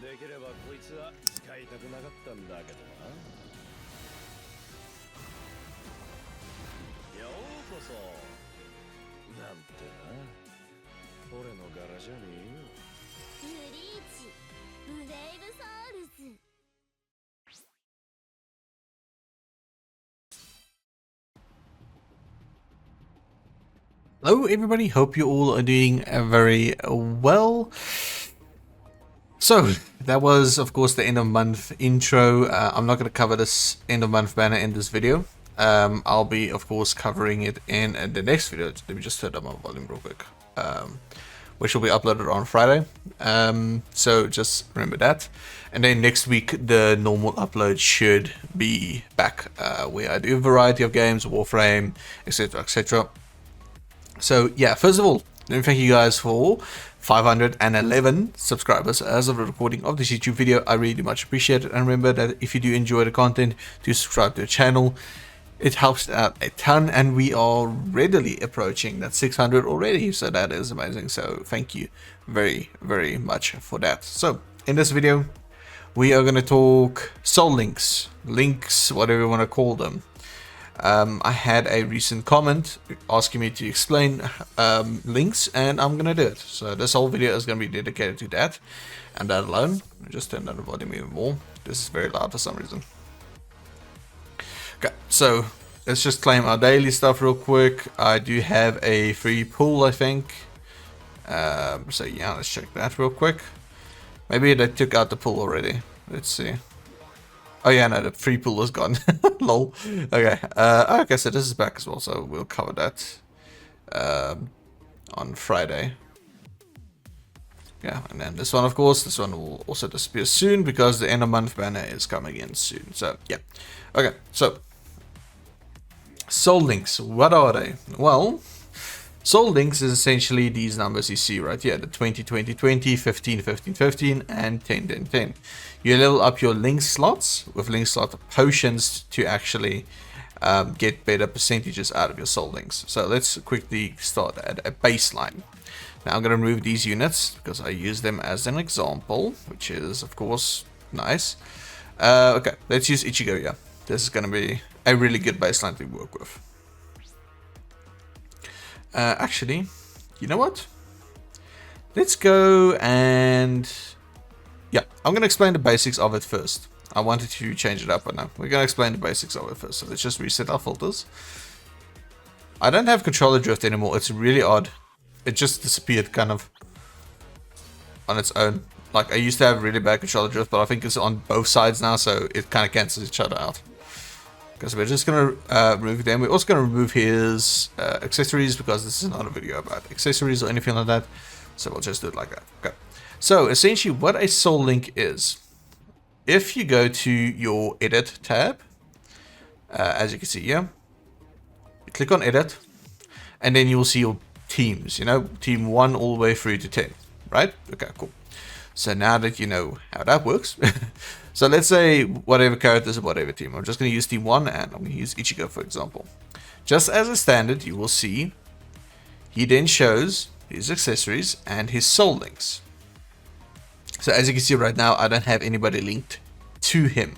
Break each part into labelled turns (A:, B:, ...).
A: できればこいつは使いたくなかったんだけどな。ようこそなんてな、俺の柄じゃねえよ。
B: ブリーチブレイブソウルズ。
C: Hello everybody, hope you all are doing very well. So that was of course the end of month intro. I'm not going to cover this end of month banner in this video. I'll be of course covering it in the next video. Let me just turn up my volume real quick, which will be uploaded on Friday. So just remember that, and then next week the normal upload should be back, where I do a variety of games, Warframe, etc, etc. So yeah, first of all, let me thank you guys for 511 subscribers as of the recording of this YouTube video. I really much appreciate it, and remember that if you do enjoy the content, do subscribe to the channel. It helps out a ton, and we are readily approaching that 600 already, so that is amazing. So thank you very, very much for that. So in this video, we are going to talk soul links, whatever you want to call them. I had a recent comment asking me to explain links, and I'm gonna do it. So this whole video is gonna be dedicated to that and that alone. I'll just turn down the volume even more. This is very loud for some reason. Okay, so let's just claim our daily stuff real quick. I do have a free pool, I think. So yeah, let's check that real quick. Maybe they took out the pool already. Let's see. Oh yeah, no, the free pool is gone. Lol. Okay. Okay, so this is back as well, so we'll cover that on Friday. Yeah, and then this one, of course, this one will also disappear soon because the end of month banner is coming in soon. So yeah. Okay, so soul links, what are they? Well, soul links is essentially these numbers you see right here, the 20, 20, 20, 15, 15, 15, and 10, 10, 10. You level up your link slots with link slot potions to actually get better percentages out of your soul links. So let's quickly start at a baseline. Now I'm going to remove these units because I use them as an example, which is of course nice. Okay, let's use Ichigo here. This is going to be a really good baseline to work with. Actually, you know what? Let's go and... yeah, I'm going to explain the basics of it first. I wanted to change it up, but no. We're going to explain the basics of it first. So let's just reset our filters. I don't have controller drift anymore. It's really odd. It just disappeared kind of on its own. Like, I used to have really bad controller drift, but I think it's on both sides now, so it kind of cancels each other out. Because we're just going to remove them. We're also going to remove his accessories, because this is not a video about accessories or anything like that. So we'll just do it like that. Okay. So essentially what a soul link is, if you go to your edit tab, as you can see here, you click on edit, and then you will see your teams, you know, team 1 all the way through to 10, right? Okay, cool. So now that you know how that works, so let's say whatever characters or whatever team, I'm just going to use team 1 and I'm going to use Ichigo for example. Just as a standard, you will see he then shows his accessories and his soul links. So as you can see right now, I don't have anybody linked to him.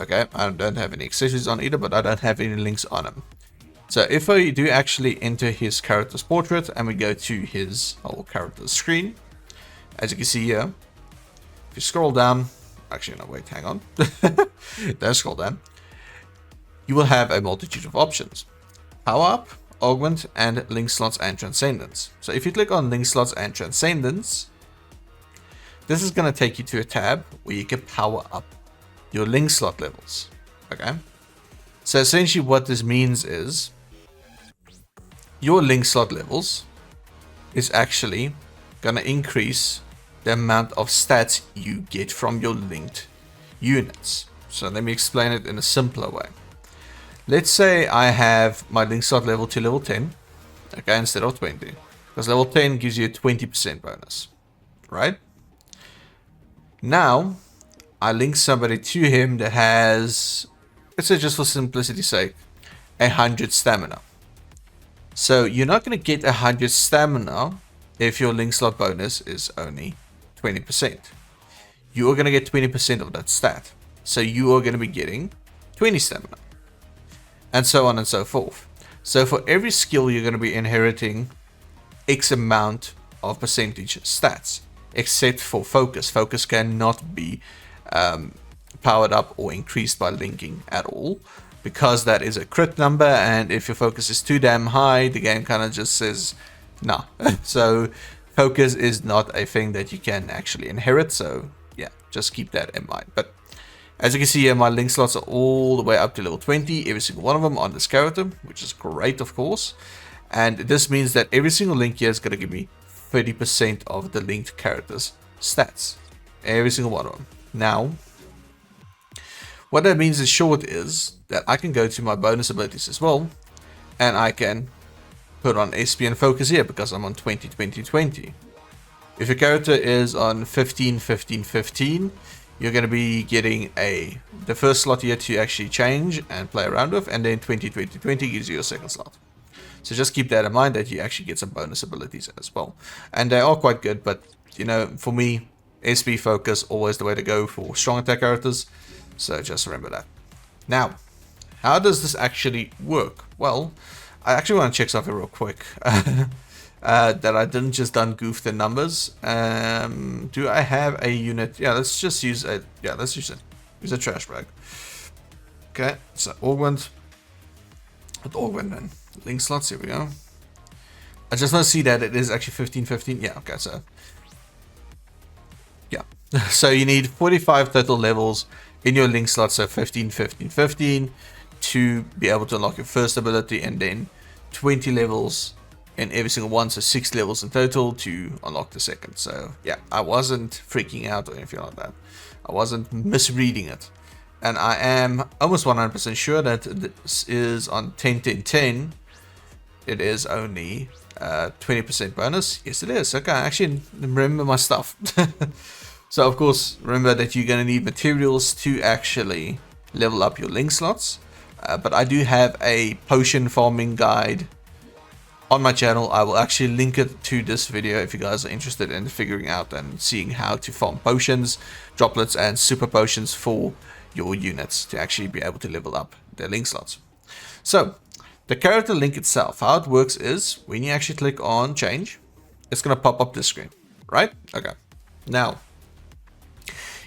C: Okay, I don't have any accessories on either, but I don't have any links on him. So if I do actually enter his character's portrait and we go to his whole character's screen, as you can see here, if you scroll down, actually no wait, hang on, don't scroll down, you will have a multitude of options. Power up, augment, and link slots and transcendence. So if you click on link slots and transcendence, this is going to take you to a tab where you can power up your link slot levels. Okay, so essentially what this means is your link slot levels is actually going to increase the amount of stats you get from your linked units. So let me explain it in a simpler way. Let's say I have my link slot level to level 10, okay, instead of 20. Because level 10 gives you a 20% bonus, right? Now, I link somebody to him that has, let's say just for simplicity's sake, 100 stamina. So you're not going to get 100 stamina if your link slot bonus is only 20%. You are going to get 20% of that stat. So you are going to be getting 20 stamina. And so on and so forth. So for every skill you're going to be inheriting X amount of percentage stats. Except for focus. Focus cannot be powered up or increased by linking at all. Because that is a crit number, and if your focus is too damn high, the game kind of just says, nah. So focus is not a thing that you can actually inherit, so yeah, just keep that in mind. But as you can see here, my link slots are all the way up to level 20, every single one of them on this character, which is great, of course. And this means that every single link here is going to give me 30% of the linked character's stats. Every single one of them. Now, what that means in short is that I can go to my bonus abilities as well, and I can put on SP and focus here because I'm on 20, 20, 20. If your character is on 15, 15, 15, you're going to be getting the first slot here to actually change and play around with, and then 20, 20, 20 gives you your second slot. So just keep that in mind that you actually get some bonus abilities as well. And they are quite good, but you know, for me, SP focus always the way to go for strong attack characters. So just remember that. Now, how does this actually work? Well, I actually want to check something real quick. That I didn't just goof the numbers. Do I have a unit? Yeah, let's just use a, yeah, let's use it. Use a trash bag. Okay, so augment. With augment then. Link slots, here we go. I just want to see that it is actually 15, 15. Yeah, okay, so. Yeah. So you need 45 total levels in your link slot, so 15, 15, 15 to be able to unlock your first ability, and then 20 levels in every single one, so 6 levels in total to unlock the second. So yeah, I wasn't freaking out or anything like that. I wasn't misreading it. And I am almost 100% sure that this is on 10, 10, 10. It is only 20% bonus. Yes, it is. Okay, I actually remember my stuff. So of course, remember that you're going to need materials to actually level up your link slots. But I do have a potion farming guide on my channel. I will actually link it to this video if you guys are interested in figuring out and seeing how to farm potions, droplets, and super potions for your units to actually be able to level up their link slots. So the character link itself, how it works is when you actually click on change, it's going to pop up this screen, right? Okay. Now,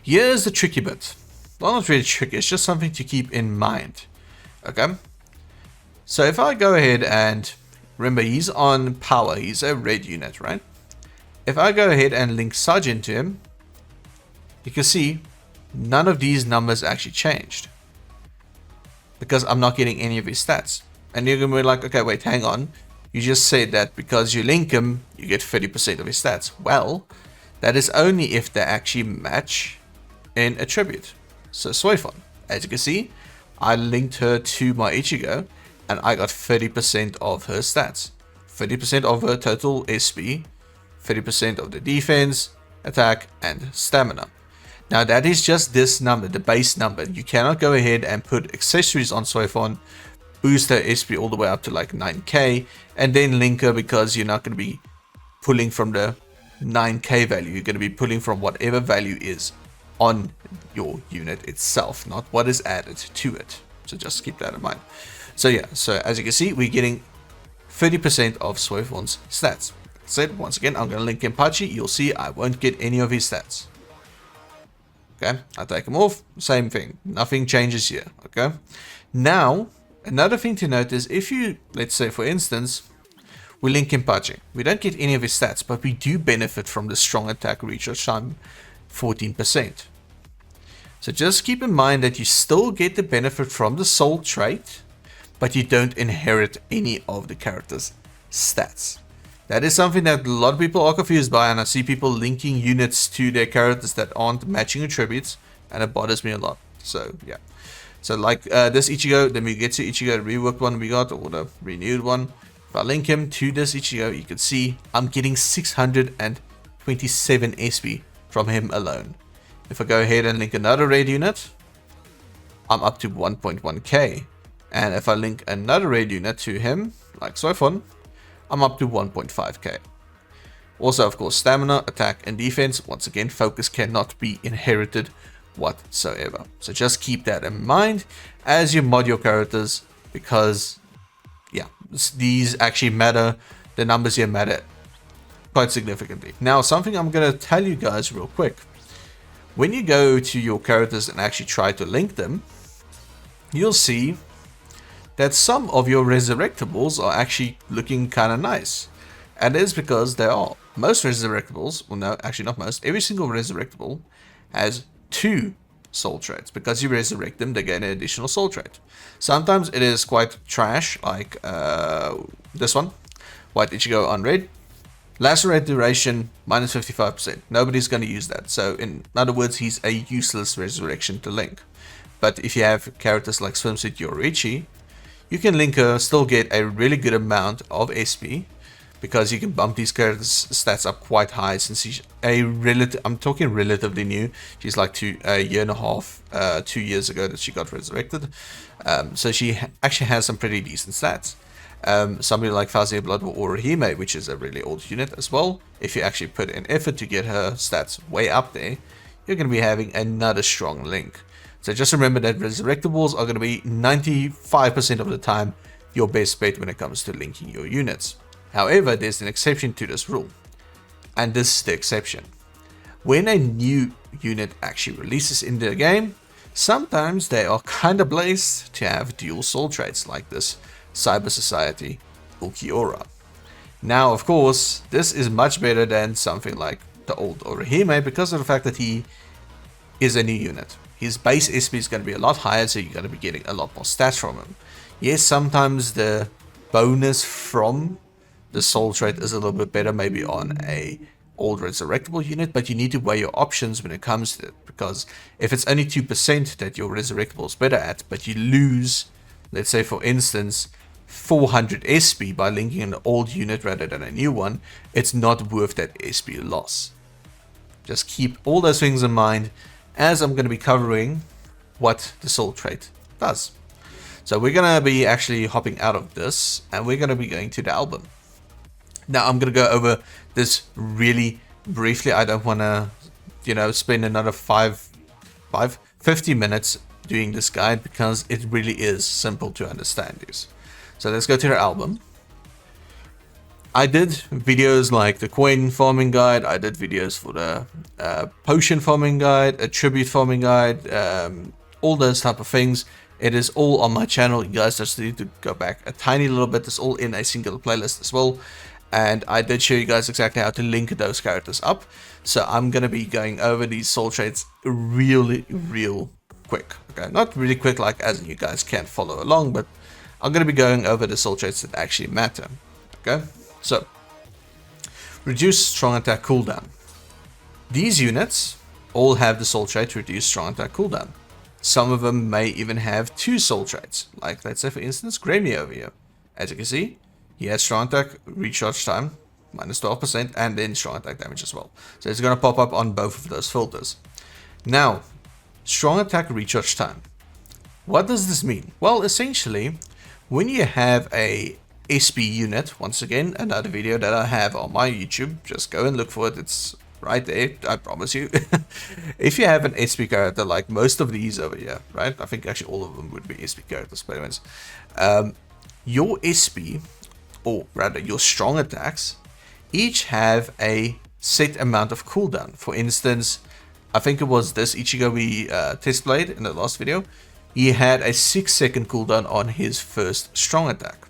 C: here's the tricky bit. Well, not really tricky, it's just something to keep in mind. Okay. So if I go ahead and remember, he's on power, he's a red unit, right? If I go ahead and link Saj into him, you can see none of these numbers actually changed because I'm not getting any of his stats. And you're going to be like, okay, wait, hang on. You just said that because you link him, you get 30% of his stats. Well, that is only if they actually match in attribute. So Soifon, as you can see, I linked her to my Ichigo and I got 30% of her stats. 30% of her total SP, 30% of the defense, attack, and stamina. Now that is just this number, the base number. You cannot go ahead and put accessories on Soifon, boost her SP all the way up to like 9k, and then link her because you're not going to be pulling from the 9k value. You're going to be pulling from whatever value is on your unit itself, not what is added to it. So just keep that in mind. So yeah, so as you can see, we're getting 30% of Soifon's stats. Said once again, I'm going to link Kenpachi. You'll see I won't get any of his stats. Okay, I take him off, same thing, nothing changes here. Okay, now another thing to note is if you, let's say for instance, we link Kenpachi, we don't get any of his stats, but we do benefit from the strong attack recharge time 14%. So just keep in mind that you still get the benefit from the soul trait, but you don't inherit any of the character's stats. That is something that a lot of people are confused by, and I see people linking units to their characters that aren't matching attributes, and it bothers me a lot. So yeah. So like this Ichigo, the Mugetsu Ichigo, the reworked one we got, or the renewed one. If I link him to this Ichigo, you can see I'm getting 627 SP from him alone. If I go ahead and link another raid unit, I'm up to 1.1k. And if I link another raid unit to him, like Soifon, I'm up to 1.5k. Also, of course, stamina, attack, and defense. Once again, focus cannot be inherited whatsoever. So just keep that in mind as you mod your characters, because yeah, these actually matter. The numbers here matter quite significantly. Now, something I'm going to tell you guys real quick. When you go to your characters and actually try to link them, you'll see that some of your resurrectables are actually looking kind of nice. And it is because they are. Most resurrectables, well no, actually not most, every single resurrectable has 2 soul traits. Because you resurrect them, they gain an additional soul trait. Sometimes it is quite trash, like this one, White Ichigo on red. Lacerate duration, minus 55%. Nobody's going to use that. So in other words, he's a useless resurrection to link. But if you have characters like Swimsuit Yoruichi, you can link her, still get a really good amount of SP, because you can bump these characters' stats up quite high, since she's I'm talking relatively new. She's like a year and a half, 2 years ago that she got resurrected. So she actually has some pretty decent stats. Somebody like Fazia Blood or Orihime, which is a really old unit as well, if you actually put in effort to get her stats way up there, you're going to be having another strong link. So just remember that resurrectables are going to be 95% of the time your best bet when it comes to linking your units. However, there's an exception to this rule, and this is the exception. When a new unit actually releases in the game, sometimes they are kind of blessed to have dual soul traits like this Cyber Society Ulquiorra. Now, of course, this is much better than something like the old Orihime, because of the fact that he is a new unit. His base SP is going to be a lot higher, so you're going to be getting a lot more stats from him. Yes, sometimes the bonus from the soul trait is a little bit better, maybe on a old resurrectable unit, but you need to weigh your options when it comes to it, because if it's only 2% that your resurrectable is better at, but you lose, let's say for instance, 400 SP by linking an old unit rather than a new one, it's not worth that SP loss. Just keep all those things in mind as I'm going to be covering what the soul trait does. So we're going to be actually hopping out of this, and we're going to be going to the album. Now I'm going to go over this really briefly. I don't want to, spend another 50 minutes doing this guide, because it really is simple to understand this. So let's go to the album. I did videos like the coin farming guide. I did videos for the potion farming guide, a tribute farming guide, all those type of things. It is all on my channel. You guys just need to go back a tiny little bit. It's all in a single playlist as well. And I did show you guys exactly how to link those characters up. So I'm going to be going over these soul traits real quick. Okay, not really quick like as you guys can't follow along, but I'm going to be going over the soul traits that actually matter. Okay, so reduce strong attack cooldown. These units all have the soul trait reduce strong attack cooldown. Some of them may even have 2 soul traits, like let's say for instance Grammy over here. As you can see, he has strong attack recharge time, minus 12%, and then strong attack damage as well. So it's going to pop up on both of those filters. Now, strong attack recharge time. What does this mean? Well, essentially, when you have a SP unit, once again, another video that I have on my YouTube, just go and look for it, it's right there, I promise you. If you have an SP character like most of these over here, right? I think actually all of them would be SP characters, but anyways. Your SP, or rather your strong attacks, each have a set amount of cooldown. For instance, I think it was this Ichigo we test played in the last video. He had a 6-second cooldown on his first strong attack.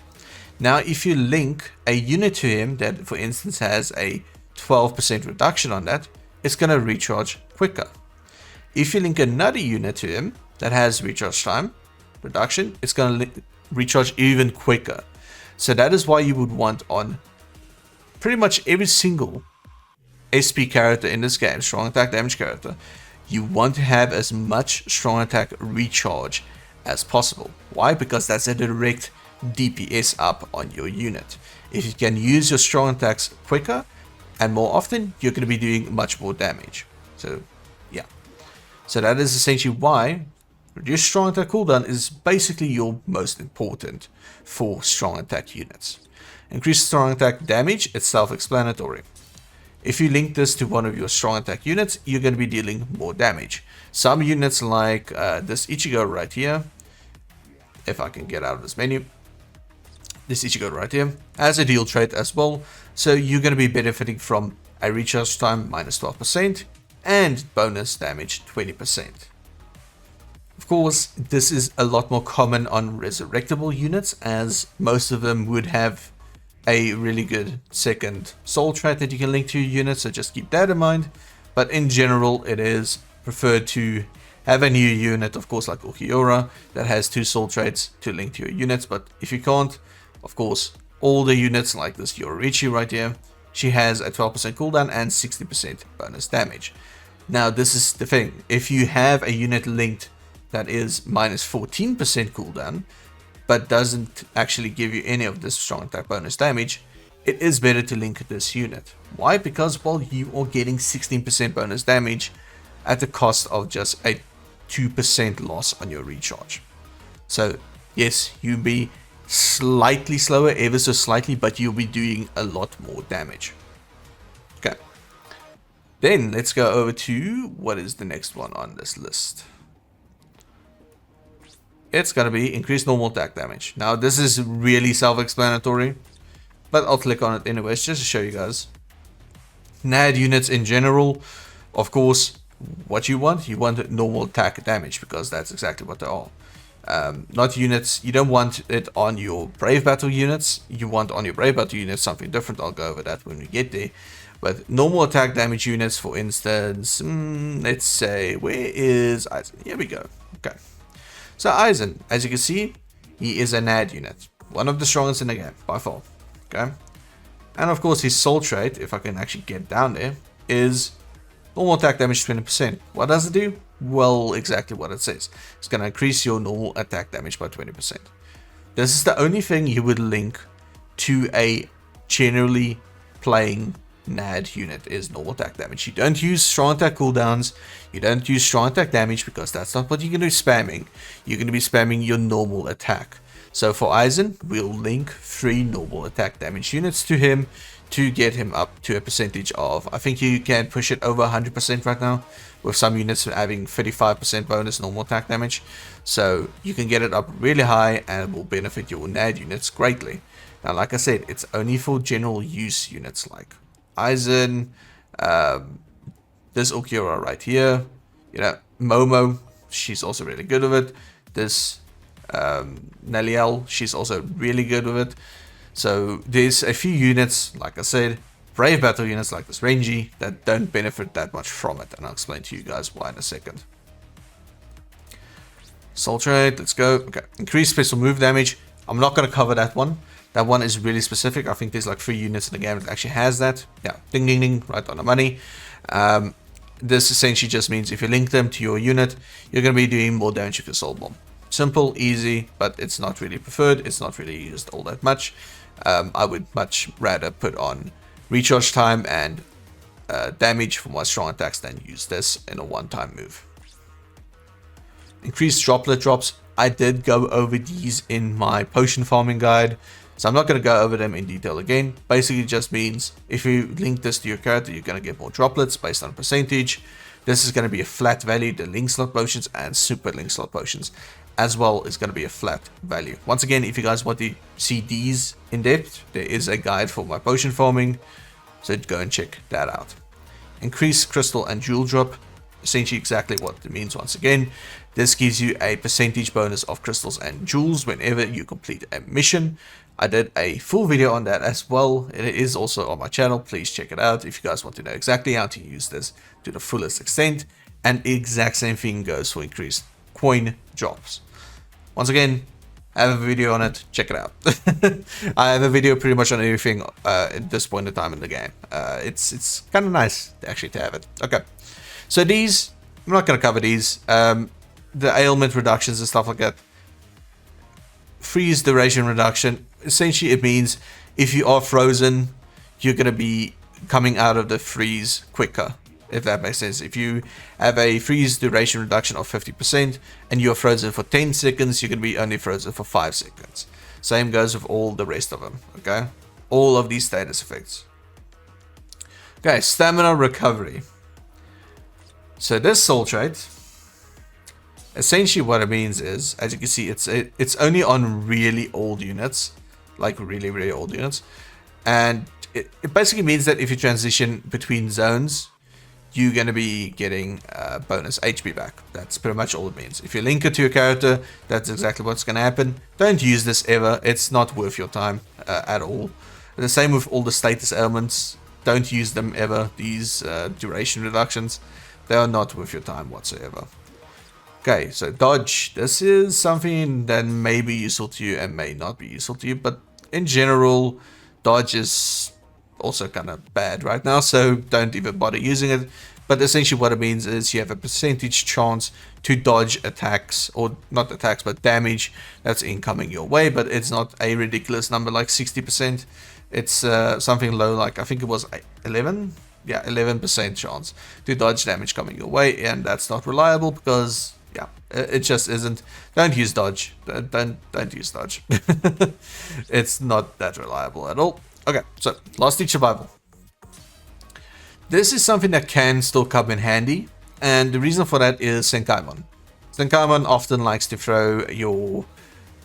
C: Now if you link a unit to him that for instance has a 12% reduction on that, it's going to recharge quicker. If you link another unit to him that has recharge time reduction, it's going to recharge even quicker. So that is why you would want on pretty much every single SP character in this game, strong attack damage character, you want to have as much strong attack recharge as possible. Why? Because that's a direct DPS up on your unit. If you can use your strong attacks quicker and more often, you're going to be doing much more damage. So yeah, so that is essentially why reduced strong attack cooldown is basically your most important for strong attack units. Increased strong attack damage, it's self-explanatory. If you link this to one of your strong attack units, you're going to be dealing more damage. Some units like this Ichigo right here, if I can get out of this menu, this Ichigo right here has a deal trait as well, so you're going to be benefiting from a recharge time minus 12% and bonus damage 20%. Of course, this is a lot more common on resurrectable units, as most of them would have a really good second soul trait that you can link to your unit, so just keep that in mind. But in general, it is preferred to have a new unit, of course, like Ulquiorra, that has 2 soul traits to link to your units. But if you can't, of course, all the units like this Yororichi right here, she has a 12% cooldown and 60% bonus damage. Now, this is the thing. If you have a unit linked that is minus 14% cooldown, but doesn't actually give you any of this strong attack bonus damage, it is better to link this unit. Why? Because, well, you are getting 16% bonus damage at the cost of just a 2% loss on your recharge. So yes, you'll be slightly slower, ever so slightly, but you'll be doing a lot more damage. Okay, then let's go over to what is the next one on this list. It's going to be increased normal attack damage. Now this is really self-explanatory, but I'll click on it anyways just to show you guys. NAD units in general, of course, what you want normal attack damage, because that's exactly what they are. Not units, you don't want it on your Brave Battle units, you want on your Brave Battle units something different. I'll go over that when we get there. But normal attack damage units, for instance, let's say, where is Aizen? Here we go. Okay. So Aizen, as you can see, he is a NAD unit. One of the strongest in the game, by far. Okay. And of course his soul trait, if I can actually get down there, is normal attack damage 20%. What does it do? Well, exactly what it says. It's going to increase your normal attack damage by 20%. This is the only thing you would link to a generally playing NAD unit, is normal attack damage. You don't use strong attack cooldowns, you don't use strong attack damage, because that's not what you're going to be spamming. You're going to be spamming your normal attack. So for Aizen, we'll link 3 normal attack damage units to him to get him up to a percentage of, I think you can push it over 100% right now, with some units having 35% bonus normal attack damage. So you can get it up really high and it will benefit your NAD units greatly. Now, like I said, it's only for general use units like Aizen, this Ulquiorra right here, you know, Momo, she's also really good with it. This Naliel, she's also really good with it. So there's a few units, like I said, Brave Battle units like this Renji, that don't benefit that much from it, and I'll explain to you guys why in a second. Soul Trait, let's go. Okay, increased special move damage. I'm not going to cover that one. That one is really specific. I think there's like 3 units in the game that actually has that. Yeah, ding ding ding, right on the money. This essentially just means if you link them to your unit, you're going to be doing more damage with your Soul Bomb. Simple, easy, but it's not really preferred. It's not really used all that much. I would much rather put on recharge time and damage for my strong attacks than use this in a one-time move. Increased droplet drops. I did go over these in my potion farming guide, so I'm not going to go over them in detail again. Basically just means if you link this to your character, you're going to get more droplets based on percentage. This is going to be a flat value. The link slot potions and super link slot potions as well is going to be a flat value. Once again, if you guys want to see these in depth, there is a guide for my potion farming, so go and check that out. Increase crystal and jewel drop, essentially exactly what it means. Once again, this gives you a percentage bonus of crystals and jewels whenever you complete a mission. I did a full video on that as well. It is also on my channel. Please check it out if you guys want to know exactly how to use this to the fullest extent. And the exact same thing goes for increased coin drops. Once again, I have a video on it. Check it out. I have a video pretty much on everything at this point in time in the game. It's kind of nice actually to have it. Okay, so these I'm not going to cover these. The ailment reductions and stuff like that. Freeze duration reduction. Essentially, it means if you are frozen, you're going to be coming out of the freeze quicker, if that makes sense. If you have a freeze duration reduction of 50% and you're frozen for 10 seconds, you're going to be only frozen for 5 seconds. Same goes with all the rest of them, okay? All of these status effects. Okay, stamina recovery. So this soul trait, essentially what it means is, as you can see, it's only on really old units, like really old units, and it basically means that if you transition between zones, you're going to be getting bonus HP back. That's pretty much all it means. If you link it to your character, that's exactly what's going to happen. Don't use this ever. It's not worth your time at all. The same with all the status elements. Don't use them ever. These duration reductions, they are not worth your time whatsoever. Okay, so dodge. This is something that may be useful to you and may not be useful to you, but in general, dodge is also kind of bad right now, so don't even bother using it. But essentially what it means is you have a percentage chance to dodge attacks, or not attacks, but damage that's incoming your way, but it's not a ridiculous number like 60%. It's something low, like I think it was 11? Yeah, 11% chance to dodge damage coming your way, and that's not reliable because, yeah, it just isn't. Don't use dodge. Don't use dodge. It's not that reliable at all. Okay, so last ditch survival. This is something that can still come in handy, and the reason for that is Senkaimon. Senkaimon often likes to throw your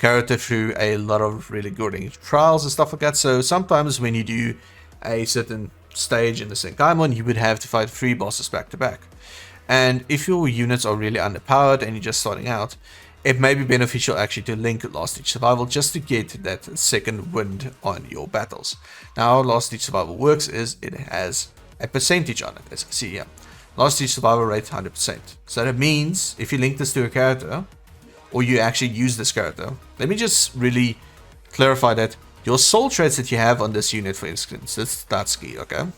C: character through a lot of really grueling trials and stuff like that, so sometimes when you do a certain stage in the Senkaimon, you would have to fight 3 bosses back to back. And if your units are really underpowered and you're just starting out, it may be beneficial actually to link Last Ditch Survival just to get that second wind on your battles. Now how Last Ditch Survival works is it has a percentage on it, as I see here. Last Ditch Survival rate 100%. So that means if you link this to a character, or you actually use this character, let me just really clarify that your soul traits that you have on this unit, for instance, this Tatsuki, okay?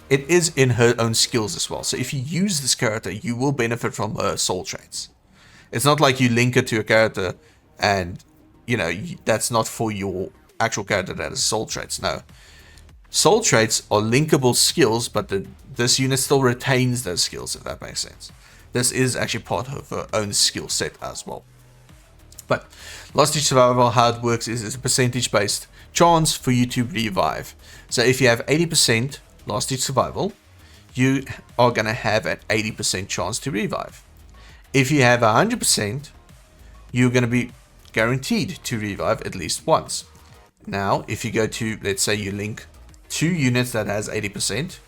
C: It is in her own skills as well. So if you use this character, you will benefit from her soul traits. It's not like you link it to a character and, you know, that's not for your actual character that has soul traits. No. Soul traits are linkable skills, but this unit still retains those skills, if that makes sense. This is actually part of her own skill set as well. But Last Ditch Survival, how it works is it's a percentage-based chance for you to revive. So if you have 80% Last Ditch Survival, you are going to have an 80% chance to revive. If you have 100%, you're going to be guaranteed to revive at least once. Now, if you go to, let's say you link 2 units that has 80%,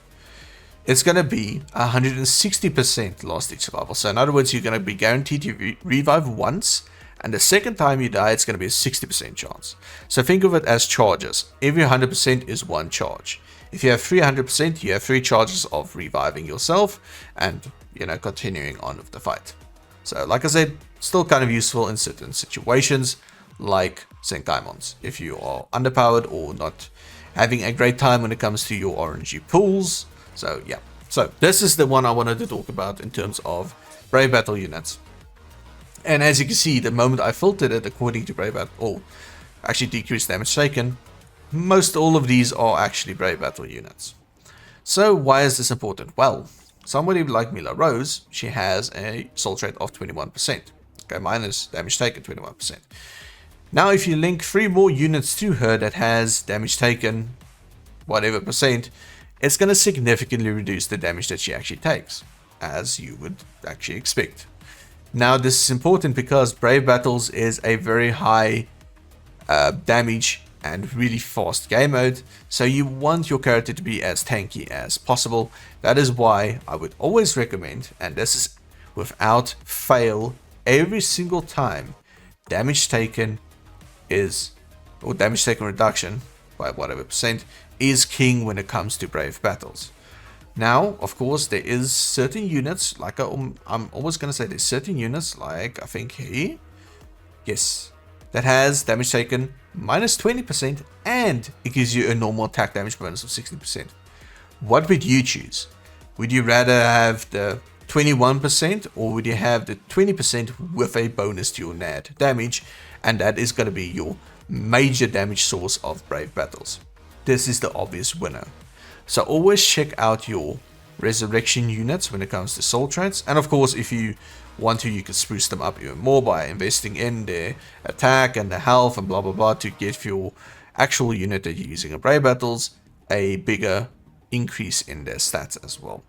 C: it's going to be 160% Last Ditch Survival. So in other words, you're going to be guaranteed to revive once, and the second time you die, it's going to be a 60% chance. So think of it as charges. Every 100% is 1 charge. If you have 300%, you have 3 charges of reviving yourself and, you know, continuing on with the fight. So like I said, still kind of useful in certain situations like Senkaimon's, if you are underpowered or not having a great time when it comes to your RNG pools. So yeah, so this is the one I wanted to talk about in terms of Brave Battle units. And as you can see, the moment I filtered it according to Brave Battle, or actually decreased damage taken, most all of these are actually Brave Battle units. So why is this important? Well, somebody like Mila Rose, she has a soul trait of 21%. Okay, minus damage taken 21%. Now if you link 3 more units to her that has damage taken, whatever percent, it's going to significantly reduce the damage that she actually takes, as you would actually expect. Now this is important because Brave Battles is a very high damage and really fast game mode, so you want your character to be as tanky as possible. That is why I would always recommend, and this is without fail, every single time, damage taken is, or damage taken reduction by whatever percent, is king when it comes to Brave Battles. Now, of course, there is certain units, like I'm always going to say there's certain units, like I think here, yes, that has damage taken minus 20% and it gives you a normal attack damage bonus of 60%. What would you choose? Would you rather have the 21%, or would you have the 20% with a bonus to your NAD damage, and that is going to be your major damage source of Brave Battles. This is the obvious winner. So always check out your resurrection units when it comes to soul traits, and of course if you want to, you can spruce them up even more by investing in their attack and the health and blah blah blah to give your actual unit that you're using in Brave Battles a bigger increase in their stats as well.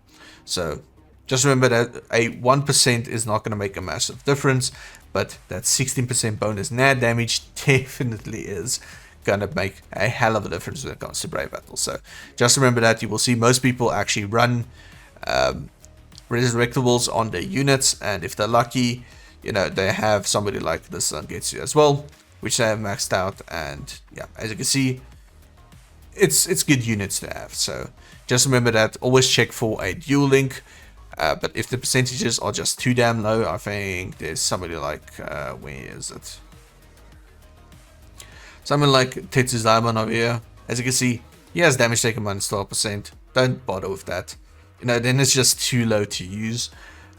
C: So just remember that a 1% is not going to make a massive difference, but that 16% bonus NAD damage definitely is going to make a hell of a difference when it comes to Brave Battles. So just remember that. You will see most people actually run resurrectables on their units, and if they're lucky, you know, they have somebody like this Zangetsu as well, which they have maxed out. And yeah, as you can see, it's good units to have. So just remember that. Always check for a dual link. But if the percentages are just too damn low, I think there's somebody like, where is it? Someone like Tetsuzaemon over here. As you can see, he has damage taken minus 12%. Don't bother with that. You know, then it's just too low to use.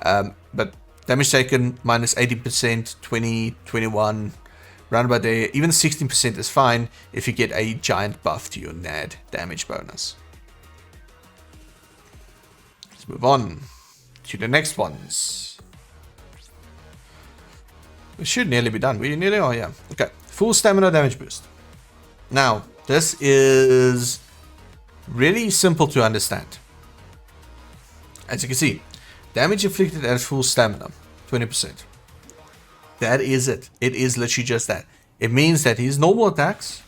C: But damage taken minus 80%, 20, 21, round about there. Even 16% is fine if you get a giant buff to your NAD damage bonus. Let's move on to the next ones. We should nearly be done. We nearly are, yeah. Okay, full stamina damage boost. Now, this is really simple to understand. As you can see, damage inflicted at full stamina, 20%. That is it. It is literally just that. It means that his normal attacks,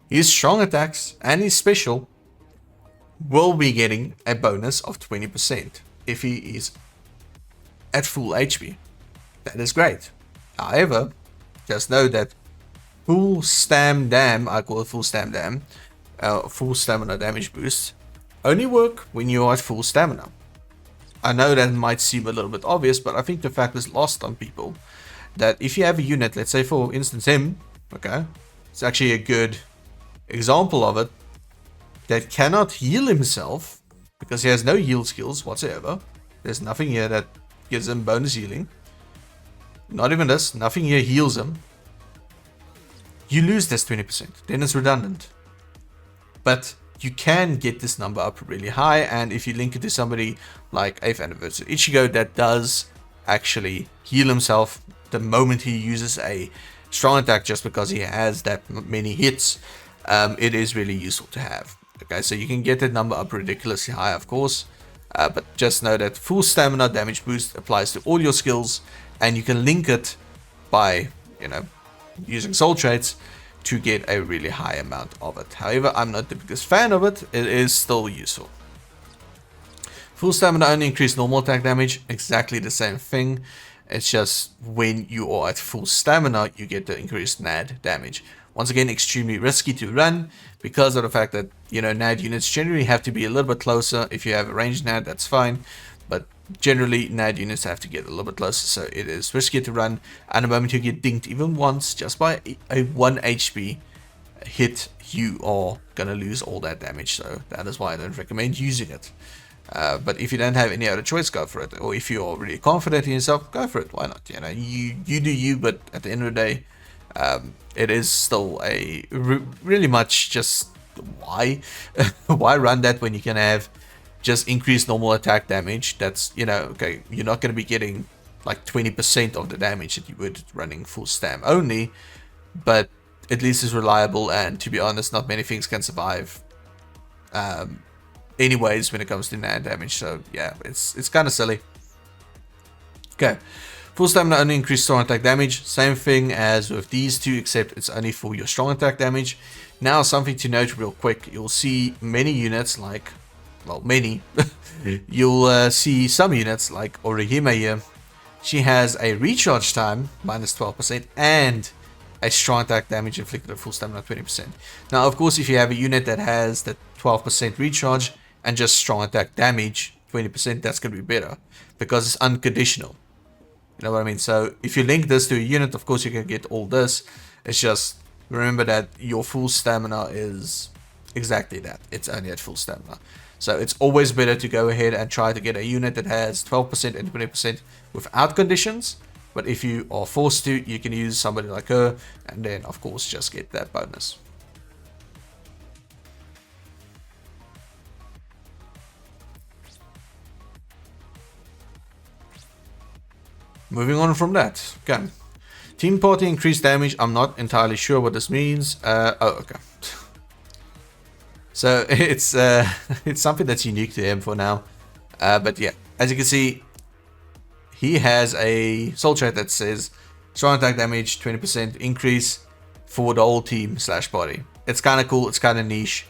C: his strong attacks, and his special will be getting a bonus of 20% if he is at full HP. That is great. However, just know that full stam dam, I call it full stam dam, full stamina damage boost, only work when you are at full stamina. I know that might seem a little bit obvious, but I think the fact is lost on people that if you have a unit, let's say for instance him, okay, it's actually a good example of it, that cannot heal himself because he has no heal skills whatsoever. There's nothing here that gives him bonus healing. Not even this, nothing here heals him. You lose this 20%, then it's redundant. But you can get this number up really high, and if you link it to somebody like 8th Anniversary Ichigo that does actually heal himself the moment he uses a strong attack just because he has that many hits, it is really useful to have. Okay, so you can get that number up ridiculously high, of course, but just know that full stamina damage boost applies to all your skills, and you can link it by, you know, using soul traits to get a really high amount of it. However, I'm not the biggest fan of it. It is still useful. Full stamina only increase normal attack damage, exactly the same thing. It's just when you are at full stamina, you get the increased NAD damage. Once again, extremely risky to run because of the fact that, you know, NAD units generally have to be a little bit closer. If you have a ranged NAD, that's fine, but generally NAD units have to get a little bit closer, so it is risky to run. And the moment you get dinked even once, just by a 1 HP hit, you are gonna lose all that damage. So that is why I don't recommend using it. But if you don't have any other choice, go for it. Or if you're really confident in yourself, go for it. Why not? You know, you do you, but at the end of the day, it is still a really much just why why run that when you can have just increased normal attack damage. That's, you know, okay, you're not going to be getting like 20% of the damage that you would running full stam only, but at least it's reliable, and to be honest, not many things can survive anyways when it comes to NAD damage. So yeah, it's kind of silly. Okay, full stamina only increase strong attack damage, same thing as with these two, except it's only for your strong attack damage. Now, something to note real quick, you'll see many units like, well, many, you'll see some units like Orihime here. She has a recharge time, minus 12%, and a strong attack damage inflicted at full stamina, 20%. Now, of course, if you have a unit that has the 12% recharge and just strong attack damage, 20%, that's going to be better because it's unconditional. You know what I mean? So if you link this to a unit, of course, you can get all this. It's just, remember that your full stamina is exactly that. It's only at full stamina. So it's always better to go ahead and try to get a unit that has 12% and 20% without conditions. But if you are forced to, you can use somebody like her, and then of course just get that bonus. Moving on from that. Okay. Team party increased damage. I'm not entirely sure what this means. Oh, okay. So it's it's something that's unique to him for now. But yeah, as you can see, he has a soul trait that says strong attack damage 20% increase for the whole team / party. It's kind of cool. It's kind of niche.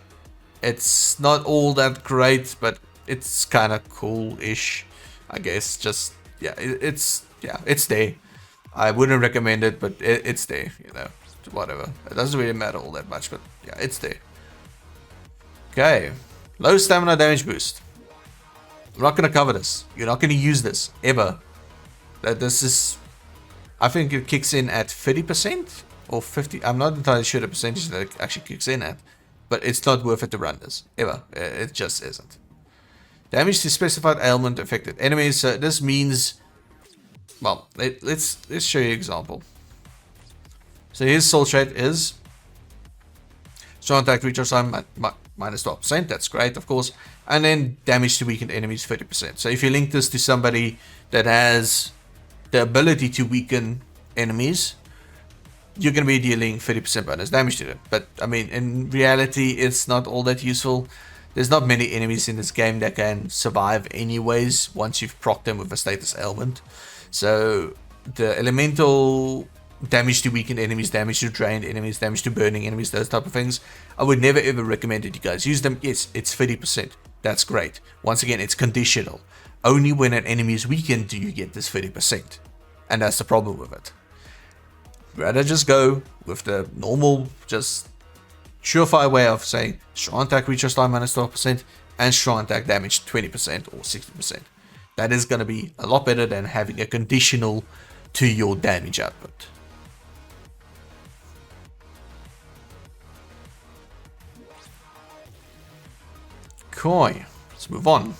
C: It's not all that great, but it's kind of cool-ish, I guess. Just yeah, it's there. I wouldn't recommend it, but it's there. You know, whatever. It doesn't really matter all that much, but yeah, it's there. Okay, low stamina damage boost. I'm not gonna cover this. You're not gonna use this ever. This is, I think it kicks in at 30% or 50. I'm not entirely sure the percentage that it actually kicks in at, but it's not worth it to run this ever. It just isn't. Damage to specified ailment affected enemies. So this means, well, let's show you an example. So his soul trait is strong attack recharge time minus 12%. That's great, of course. And then damage to weakened enemies 30%. So if you link this to somebody that has the ability to weaken enemies, you're going to be dealing 30% bonus damage to them. But I mean, in reality, it's not all that useful. There's not many enemies in this game that can survive anyways once you've procced them with a status ailment. So the elemental damage to weakened enemies, damage to drained enemies, damage to burning enemies, those type of things, I would never ever recommend that you guys use them. Yes, it's 30%. That's great. Once again, it's conditional. Only when an enemy is weakened do you get this 30%. And that's the problem with it. Rather just go with the normal, just surefire way of saying strong attack recharge time minus 12% and strong attack damage 20% or 60%. That is going to be a lot better than having a conditional to your damage output. Okay, let's move on.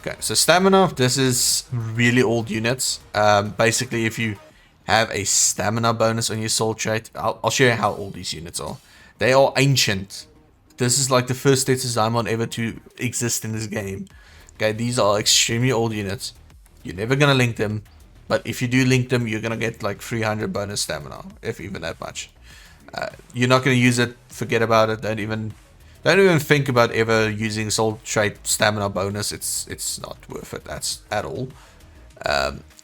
C: Okay, so stamina, this is really old units. Basically, if you have a stamina bonus on your soul trait, I'll show you how old these units are. They are ancient. This is like the first status Zaimon ever to exist in this game. Okay, these are extremely old units. You're never gonna link them, but if you do link them, you're gonna get like 300 bonus stamina, if even that much. You're not gonna use it. Forget about it. Don't even think about ever using soul trait stamina bonus. It's not worth it. That's at all.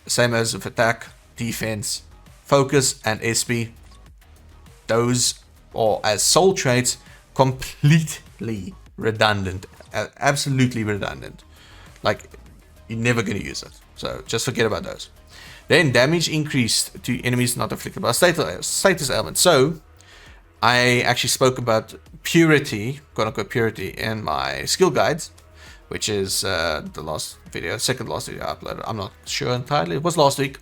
C: Same as with attack, defense, focus, and SP. Those are as soul traits completely redundant. Absolutely redundant. Like, you're never going to use it. So just forget about those. Then damage increased to enemies not afflicted by status ailment. So I actually spoke about purity, quote unquote purity, in my skill guides, which is the last video, second last video I uploaded. I'm not sure entirely. It was last week.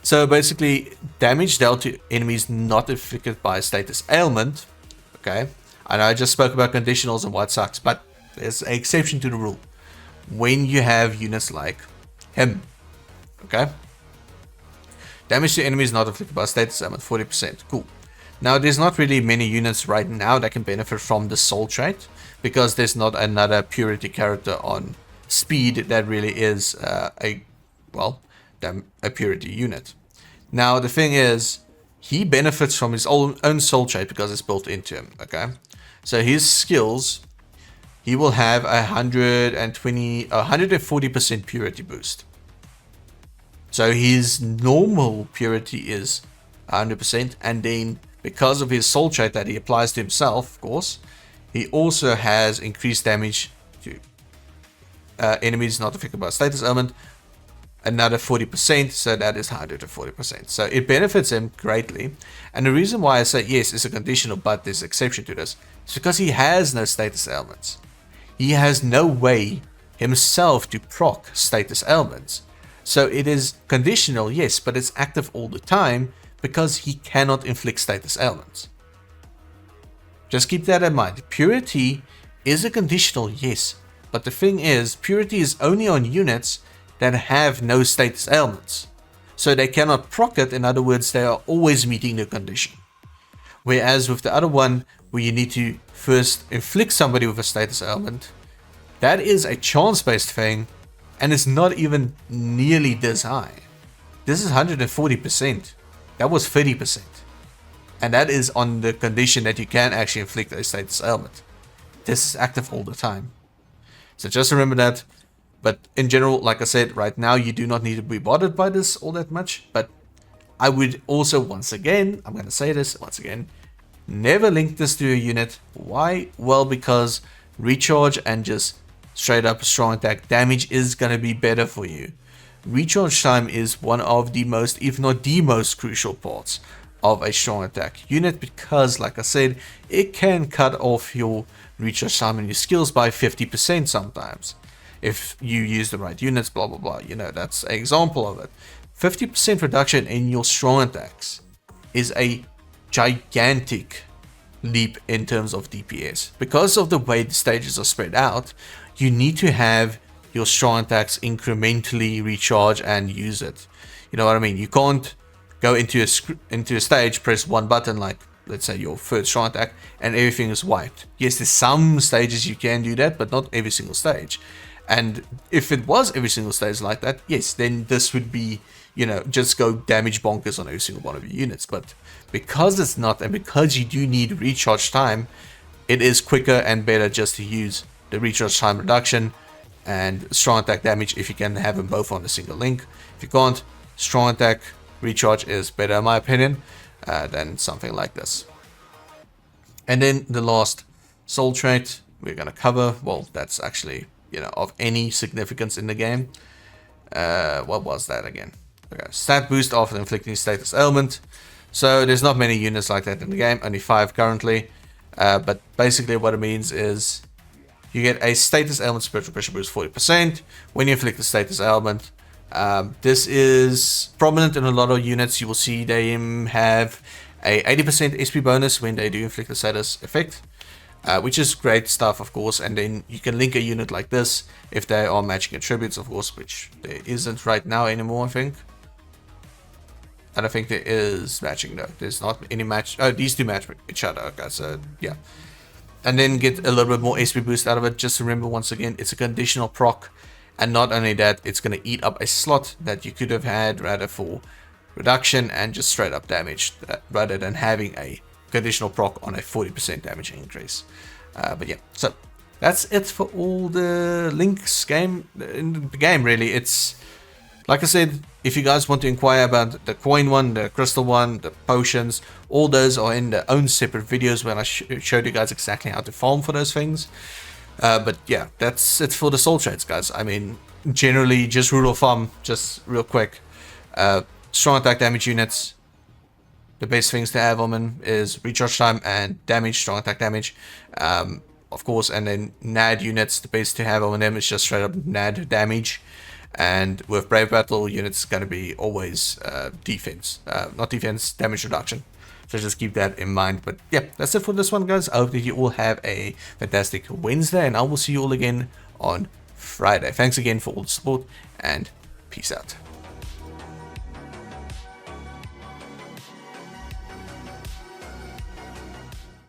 C: So basically, damage dealt to enemies not afflicted by status ailment. Okay. I know I just spoke about conditionals and what sucks, but there's an exception to the rule. When you have units like him. Okay. Damage to enemies not afflicted by status ailment, 40%. Cool. Now, there's not really many units right now that can benefit from the soul trait, because there's not another purity character on speed that really is a purity unit. Now, the thing is, he benefits from his own soul trait because it's built into him, okay? So his skills, he will have 140% purity boost. So his normal purity is 100%, and then because of his soul trait that he applies to himself, of course, he also has increased damage to enemies not affected by status ailment, another 40%, so that is 140%. So it benefits him greatly. And the reason why I say yes, it's a conditional, but there's exception to this, is because he has no status ailments. He has no way himself to proc status ailments. So it is conditional, yes, but it's active all the time because he cannot inflict status ailments. Just keep that in mind. Purity is a conditional, yes. But the thing is, purity is only on units that have no status ailments. So they cannot proc it, in other words, they are always meeting the condition. Whereas with the other one, where you need to first inflict somebody with a status ailment, that is a chance-based thing, and it's not even nearly this high. This is 140%. That was 30%. And that is on the condition that you can actually inflict a status ailment. This is active all the time. So just remember that. But in general, like I said, right now you do not need to be bothered by this all that much. But I would also, once again, I'm going to say this once again, never link this to a unit. Why? Well, because recharge and just straight up strong attack damage is going to be better for you. Recharge time is one of the most, if not the most crucial parts of a strong attack unit, because like I said, it can cut off your recharge time and your skills by 50% sometimes if you use the right units, blah blah blah. You know, that's an example of it. 50% reduction in your strong attacks is a gigantic leap in terms of DPS. Because of the way the stages are spread out, you need to have your strong attacks incrementally recharge and use it. You know what I mean? You can't go into a stage, press one button, like let's say your first strong attack, and everything is wiped. Yes, there's some stages you can do that, but not every single stage. And if it was every single stage like that, yes, then this would be, you know, just go damage bonkers on every single one of your units. But because it's not, and because you do need recharge time, it is quicker and better just to use the recharge time reduction and strong attack damage if you can have them both on a single link. If you can't, strong attack recharge is better in my opinion than something like this. And then the last soul trait we're going to cover, well, that's actually, you know, of any significance in the game. What was that again? Okay, stat boost after inflicting status ailment. So there's not many units like that in the game, only 5 currently. But basically what it means is you get a status ailment spiritual pressure boost 40% when you inflict the status ailment. This is prominent in a lot of units. You will see them have a 80% SP bonus when they do inflict the status effect, which is great stuff, of course. And then you can link a unit like this if they are matching attributes, of course, which there isn't right now anymore, I think. I don't think there is matching though. There's not any match. Oh, these two match each other. Okay, so yeah. And then get a little bit more SP boost out of it. Just remember, once again, it's a conditional proc. And not only that, it's going to eat up a slot that you could have had rather for reduction and just straight up damage, rather than having a conditional proc on a 40% damage increase. But yeah, so that's it for all the links in the game, really. It's, like I said, if you guys want to inquire about the coin one, the crystal one, the potions, all those are in their own separate videos where I showed you guys exactly how to farm for those things. But yeah, that's it for the soul traits, guys. I mean, generally, just rule of thumb, just real quick. Strong attack damage units, the best things to have on them is recharge time and damage, strong attack damage. Of course, and then NAD units, the best to have on them is just straight up NAD damage. And with Brave Battle units, it's going to be always defense, not defense, damage reduction. So just keep that in mind. But yeah, that's it for this one, guys. I hope that you all have a fantastic Wednesday, and I will see you all again on Friday. Thanks again for all the support, and peace out.